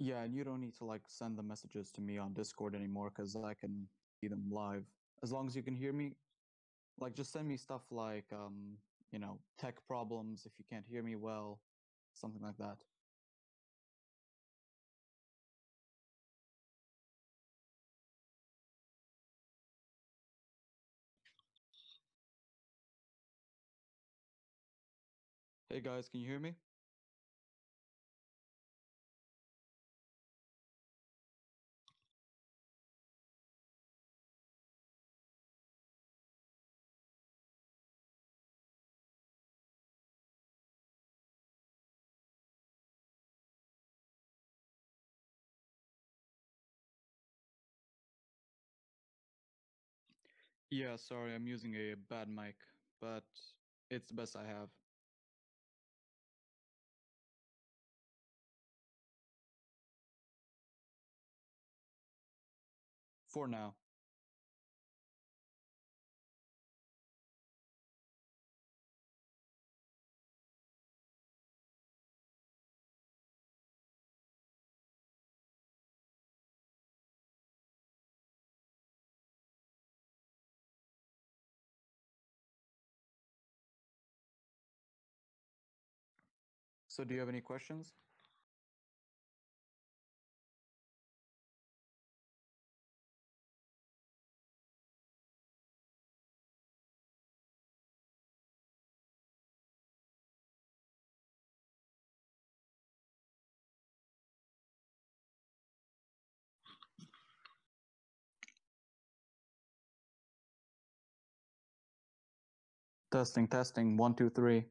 Yeah, and you don't need to like send the messages to me on Discord anymore because I can see them live. As long as you can hear me, like just send me stuff like tech problems if you can't hear me well, something like that. Hey guys, can you hear me? Yeah, sorry, I'm using a bad mic, but it's the best I have. For now. So do you have any questions? Testing, testing, 1, 2, 3.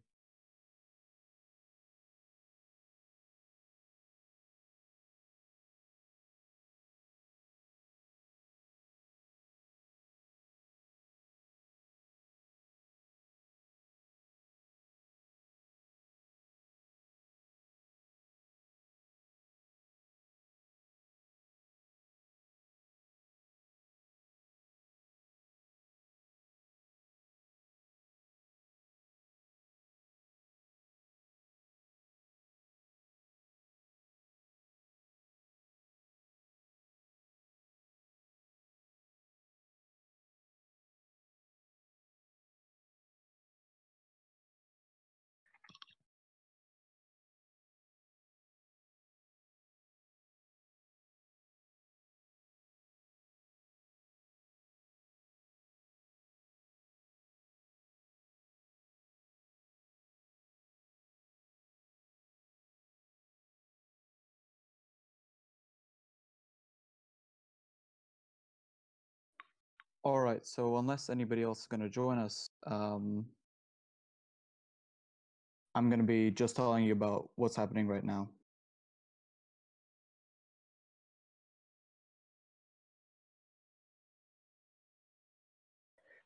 All right, so unless anybody else is going to join us, I'm going to be just telling you about what's happening right now.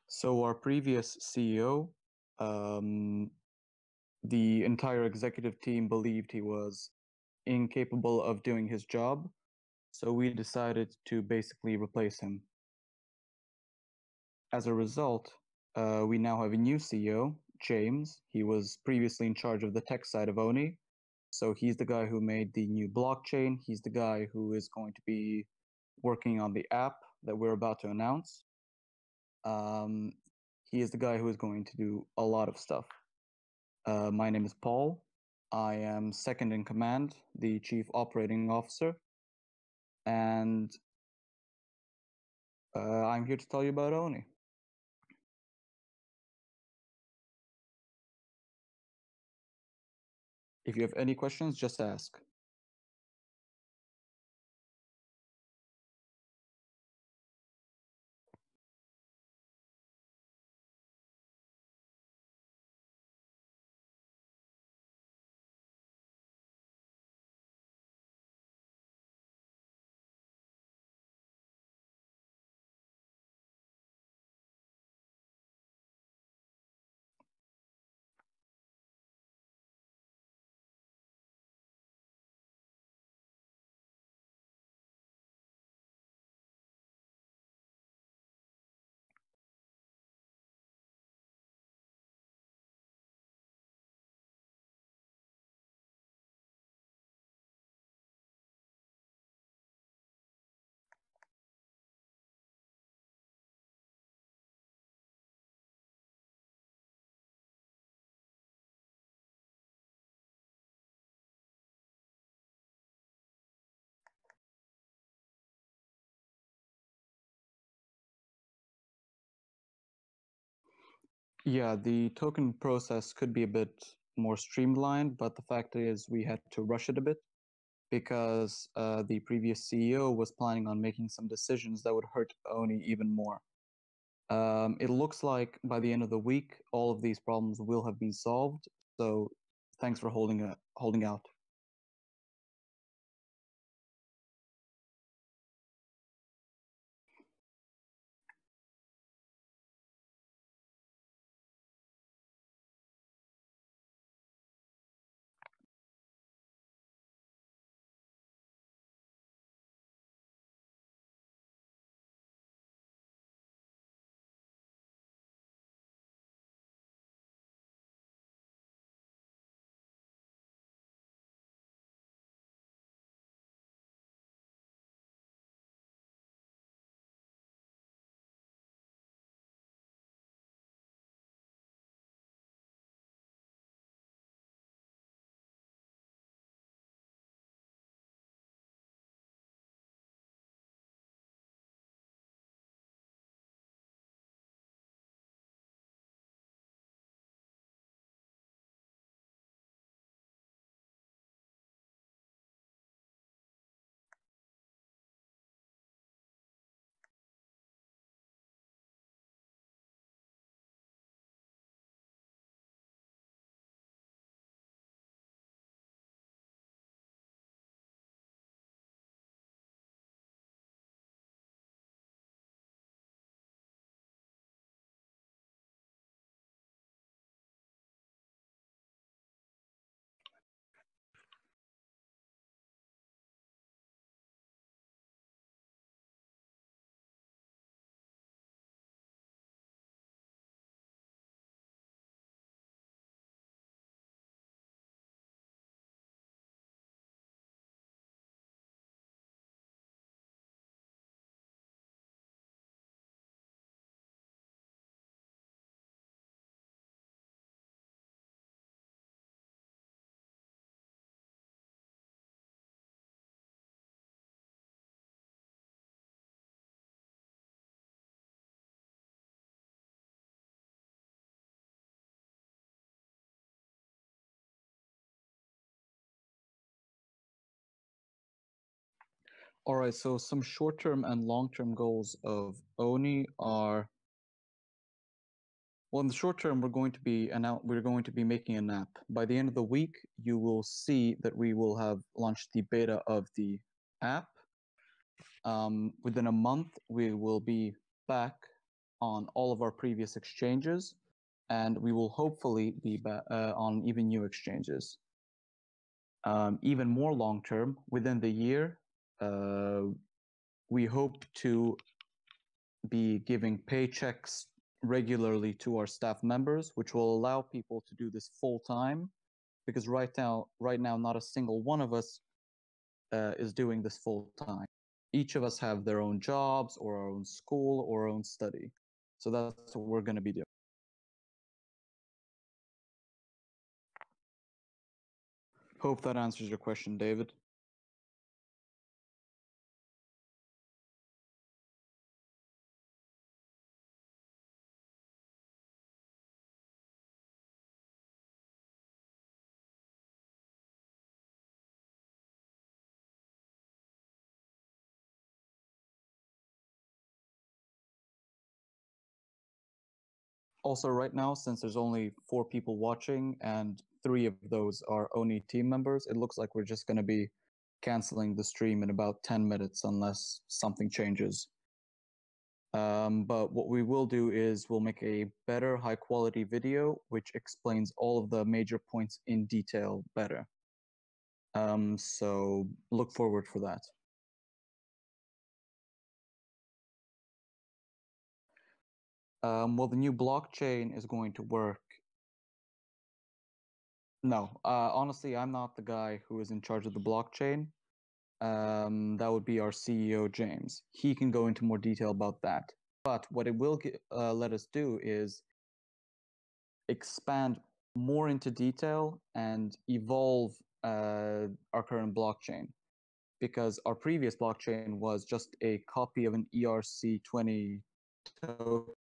So our previous CEO, um, the entire executive team believed he was incapable of doing his job, so we decided to basically replace him. As a result, we now have a new CEO, James. He was previously in charge of the tech side of Ohni. So he's the guy who made the new blockchain. He's the guy who is going to be working on the app that we're about to announce. Um, he is the guy who is going to do a lot of stuff. My name is Paul. I am second in command, the chief operating officer, and I'm here to tell you about Oni. If you have any questions, just ask. Yeah, the token process could be a bit more streamlined, but the fact is we had to rush it a bit because the previous CEO was planning on making some decisions that would hurt Oni even more. It looks like by the end of the week, all of these problems will have been solved. So thanks for holding out. All right, so some short-term and long-term goals of Oni are, well, in the short term, we're going to be making an app. By the end of the week, you will see that we will have launched the beta of the app. Within a month, we will be back on all of our previous exchanges, and we will hopefully be on even new exchanges. Even more long term, within the year, we hope to be giving paychecks regularly to our staff members, which will allow people to do this full time. Because right now, not a single one of us is doing this full time. Each of us have their own jobs or our own school or our own study. So that's what we're going to be doing. Hope that answers your question, David. Also, right now, since there's only 4 people watching and 3 of those are Oni team members, it looks like we're just going to be canceling the stream in about 10 minutes unless something changes. But what we will do is we'll make a better high quality video which explains all of the major points in detail better. So look forward for that. Well, the new blockchain is going to work. No, honestly, I'm not the guy who is in charge of the blockchain. That would be our CEO, James. He can go into more detail about that. But what it will let us do is expand more into detail and evolve our current blockchain. Because our previous blockchain was just a copy of an ERC20 token,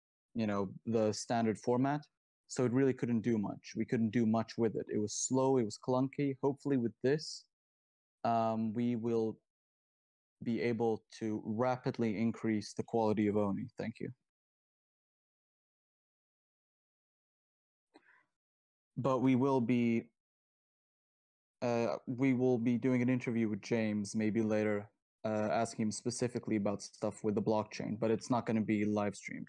the standard format. So it really couldn't do much. We couldn't do much with it. It was slow, it was clunky. Hopefully, with this, we will be able to rapidly increase the quality of Oni. Thank you. But we will be doing an interview with James maybe later, asking him specifically about stuff with the blockchain, but it's not going to be live streamed.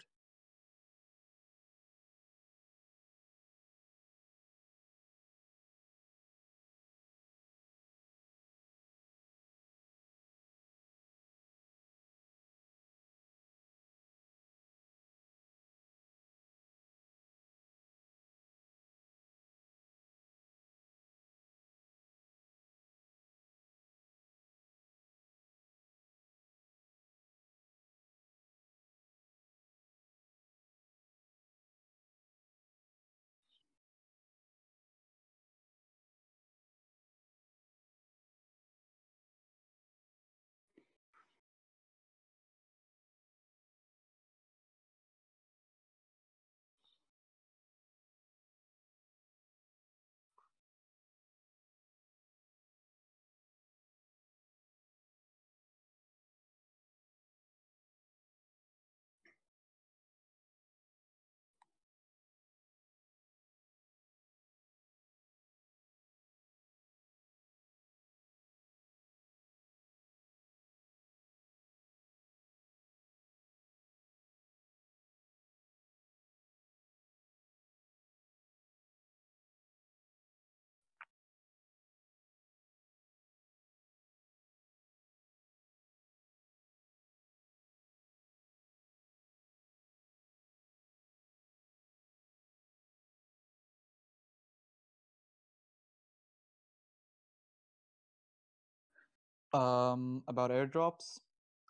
About airdrops,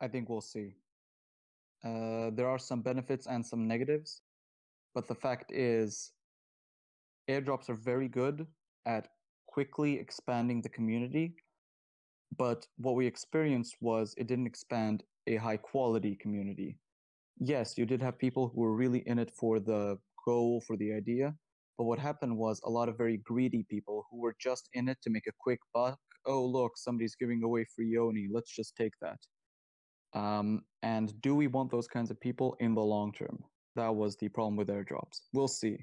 I think we'll see. There are some benefits and some negatives, but the fact is, airdrops are very good at quickly expanding the community, but what we experienced was it didn't expand a high quality community. Yes, you did have people who were really in it for the goal, for the idea, but what happened was a lot of very greedy people who were just in it to make a quick buck. Oh, look, somebody's giving away free Oni. Let's just take that. And do we want those kinds of people in the long term? That was the problem with airdrops. We'll see.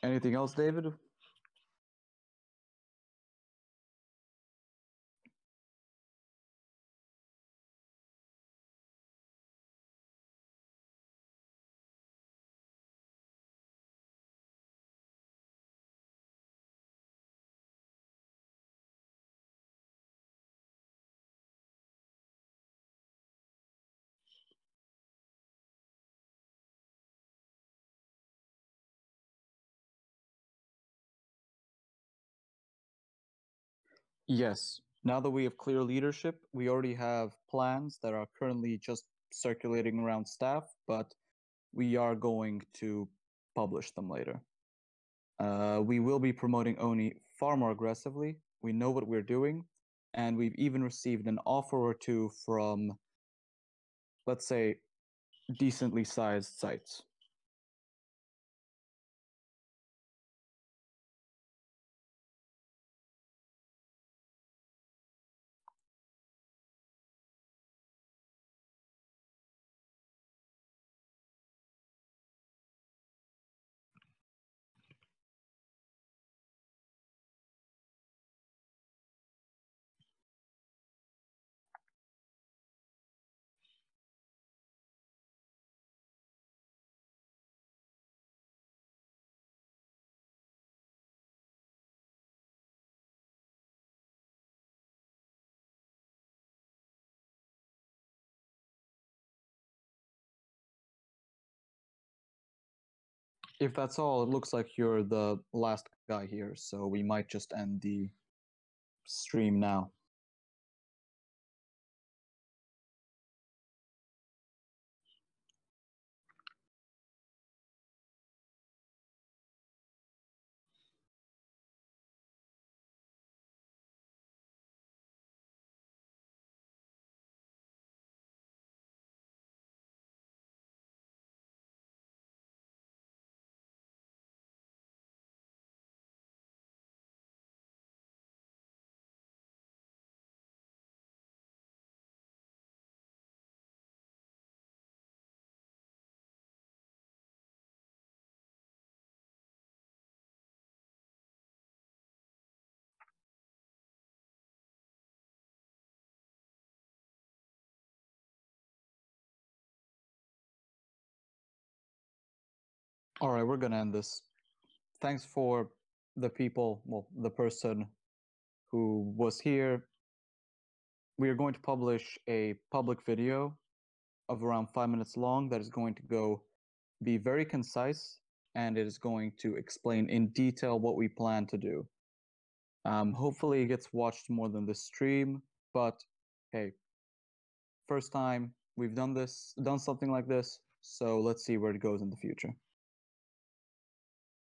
Anything else, David? Yes. Now that we have clear leadership, we already have plans that are currently just circulating around staff, but we are going to publish them later. We will be promoting Oni far more aggressively. We know what we're doing, and we've even received an offer or two from, let's say, decently sized sites. If that's all, it looks like you're the last guy here, so we might just end the stream now. All right, we're gonna end this. Thanks for the people, well, the person who was here. We are going to publish a public video of around 5 minutes long that is going to be very concise, and it is going to explain in detail what we plan to do. Hopefully it gets watched more than this stream, but hey, first time we've done something like this, so let's see where it goes in the future.